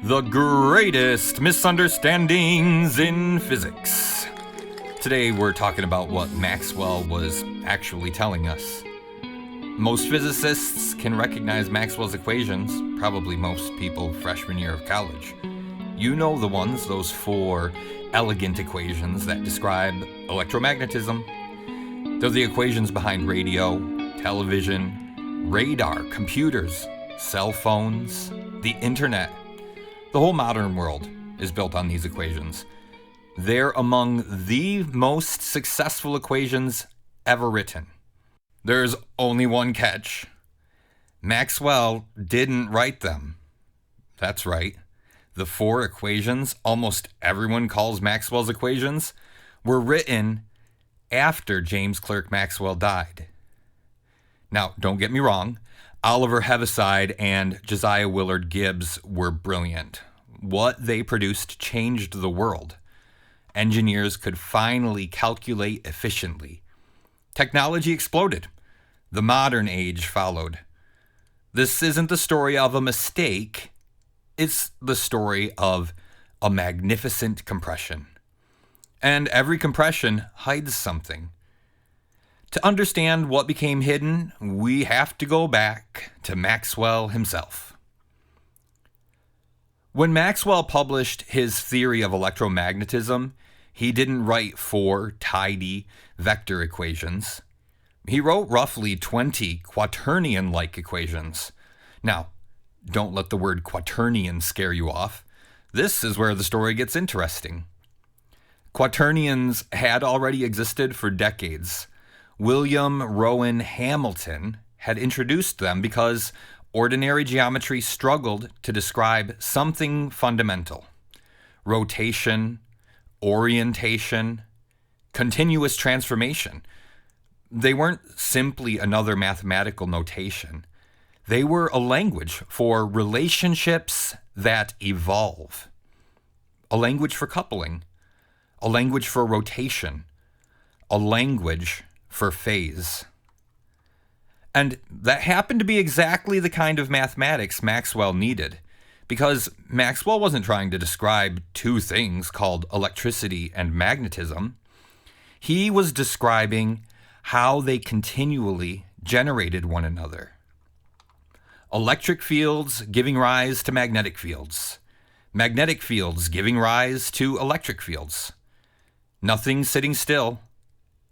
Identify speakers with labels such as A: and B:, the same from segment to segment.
A: The greatest misunderstandings in physics. Today we're talking about what Maxwell was actually telling us. Most physicists can recognize Maxwell's equations, probably most people freshman year of college. You know the ones, those four elegant equations that describe electromagnetism. They're the equations behind radio, television, radar, computers, cell phones, the internet. The whole modern world is built on these equations. They're among the most successful equations ever written. There's only one catch. Maxwell didn't write them. That's right. The four equations almost everyone calls Maxwell's equations were written after James Clerk Maxwell died. Now, don't get me wrong. Oliver Heaviside and Josiah Willard Gibbs were brilliant. What they produced changed the world. Engineers could finally calculate efficiently. Technology exploded. The modern age followed. This isn't the story of a mistake. It's the story of a magnificent compression. And every compression hides something. To understand what became hidden, we have to go back to Maxwell himself. When Maxwell published his theory of electromagnetism, he didn't write four tidy vector equations. He wrote roughly 20 quaternion-like equations. Now, don't let the word quaternion scare you off. This is where the story gets interesting. Quaternions had already existed for decades. William Rowan Hamilton had introduced them because ordinary geometry struggled to describe something fundamental. Rotation, orientation, continuous transformation. They weren't simply another mathematical notation. They were a language for relationships that evolve. A language for coupling. A language for rotation. A language for phase. And that happened to be exactly the kind of mathematics Maxwell needed, because Maxwell wasn't trying to describe two things called electricity and magnetism. He was describing how they continually generated one another. Electric fields giving rise to magnetic fields. Magnetic fields giving rise to electric fields. Nothing sitting still.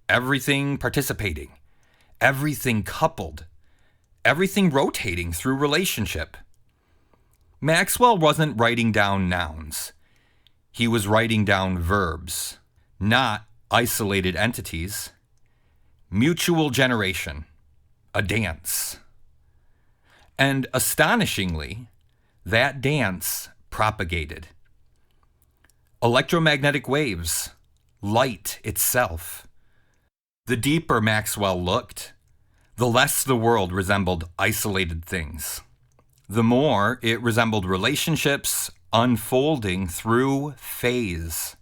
A: Everything participating, everything coupled, everything rotating through relationship. Maxwell wasn't writing down nouns. He was writing down verbs, not isolated entities. Mutual generation, a dance. And astonishingly, that dance propagated. Electromagnetic waves, light itself. The deeper Maxwell looked, the less the world resembled isolated things. The more it resembled relationships unfolding through phase.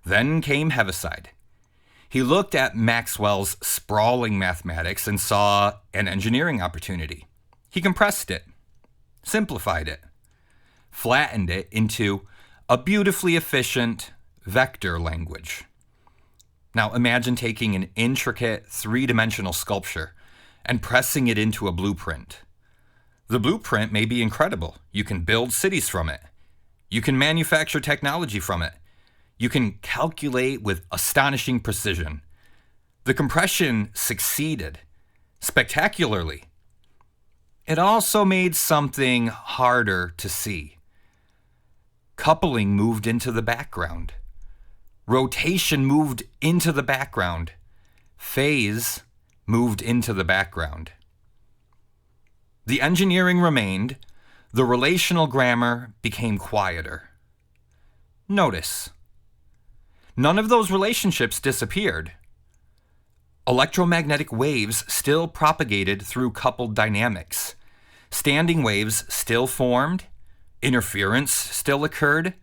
A: Then came Heaviside. He looked at Maxwell's sprawling mathematics and saw an engineering opportunity. He compressed it, simplified it, flattened it into a beautifully efficient vector language. Now imagine taking an intricate three-dimensional sculpture and pressing it into a blueprint. The blueprint may be incredible. You can build cities from it. You can manufacture technology from it. You can calculate with astonishing precision. The compression succeeded spectacularly. It also made something harder to see. Coupling moved into the background. Rotation moved into the background. Phase moved into the background. The engineering remained. The relational grammar became quieter. Notice, none of those relationships disappeared. Electromagnetic waves still propagated through coupled dynamics. Standing waves still formed. Interference still occurred.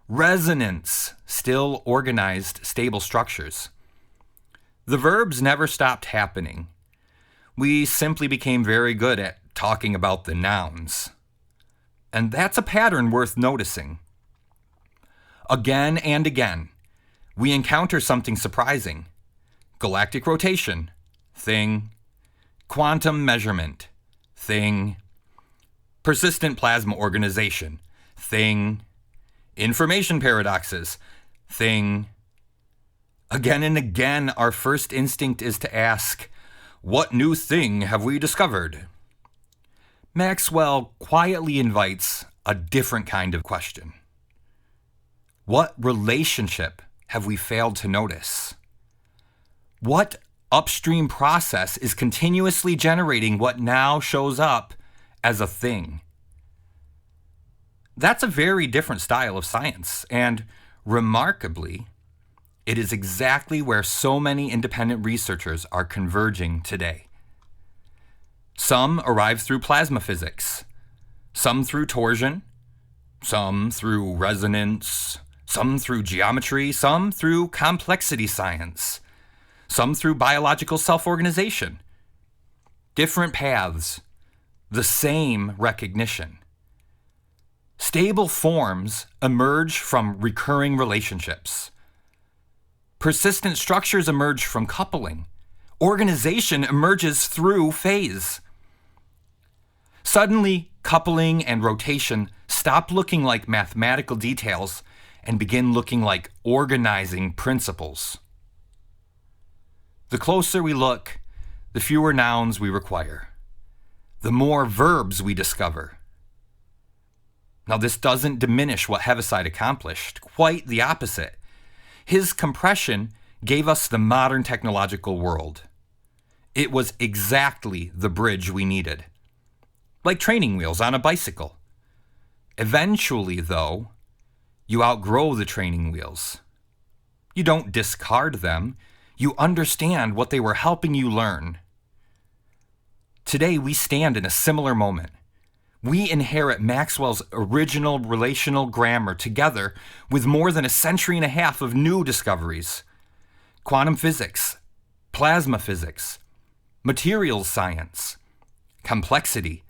A: Resonance still organized stable structures. The verbs never stopped happening. We simply became very good at talking about the nouns. And that's a pattern worth noticing. Again and again, we encounter something surprising. Galactic rotation, thing. Quantum measurement, thing. Persistent plasma organization, thing. Information paradoxes, thing. Again and again, our first instinct is to ask, what new thing have we discovered? Maxwell quietly invites a different kind of question. What relationship have we failed to notice? What upstream process is continuously generating what now shows up as a thing? That's a very different style of science, and remarkably, it is exactly where so many independent researchers are converging today. Some arrive through plasma physics, some through torsion, some through resonance, some through geometry, some through complexity science, some through biological self-organization. Different paths, the same recognition. Stable forms emerge from recurring relationships. Persistent structures emerge from coupling. Organization emerges through phase. Suddenly, coupling and rotation stop looking like mathematical details and begin looking like organizing principles. The closer we look, the fewer nouns we require, the more verbs we discover. Now, this doesn't diminish what Heaviside accomplished, quite the opposite. His compression gave us the modern technological world. It was exactly the bridge we needed, like training wheels on a bicycle. Eventually, though, you outgrow the training wheels. You don't discard them. You understand what they were helping you learn. Today, we stand in a similar moment. We inherit Maxwell's original relational grammar together with more than a century and a half of new discoveries. Quantum physics, plasma physics, materials science, complexity,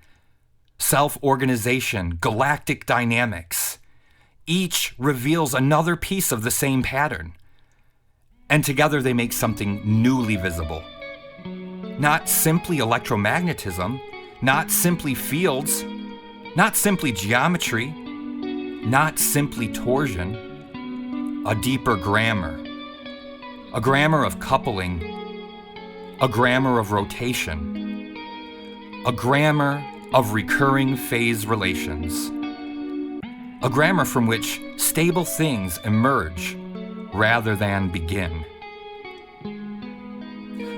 A: self-organization, galactic dynamics. Each reveals another piece of the same pattern. And together they make something newly visible. Not simply electromagnetism, not simply fields, not simply geometry, not simply torsion, a deeper grammar. A grammar of coupling, a grammar of rotation, a grammar of recurring phase relations, a grammar from which stable things emerge rather than begin.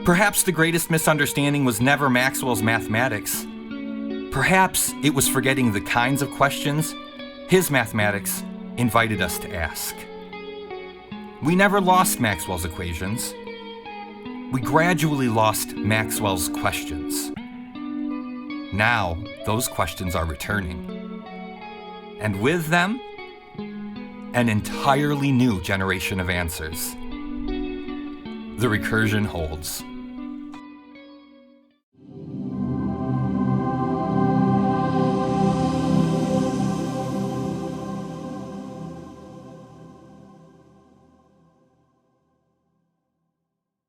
A: Perhaps the greatest misunderstanding was never Maxwell's mathematics. Perhaps it was forgetting the kinds of questions his mathematics invited us to ask. We never lost Maxwell's equations. We gradually lost Maxwell's questions. Now, those questions are returning. And with them, an entirely new generation of answers. The recursion holds.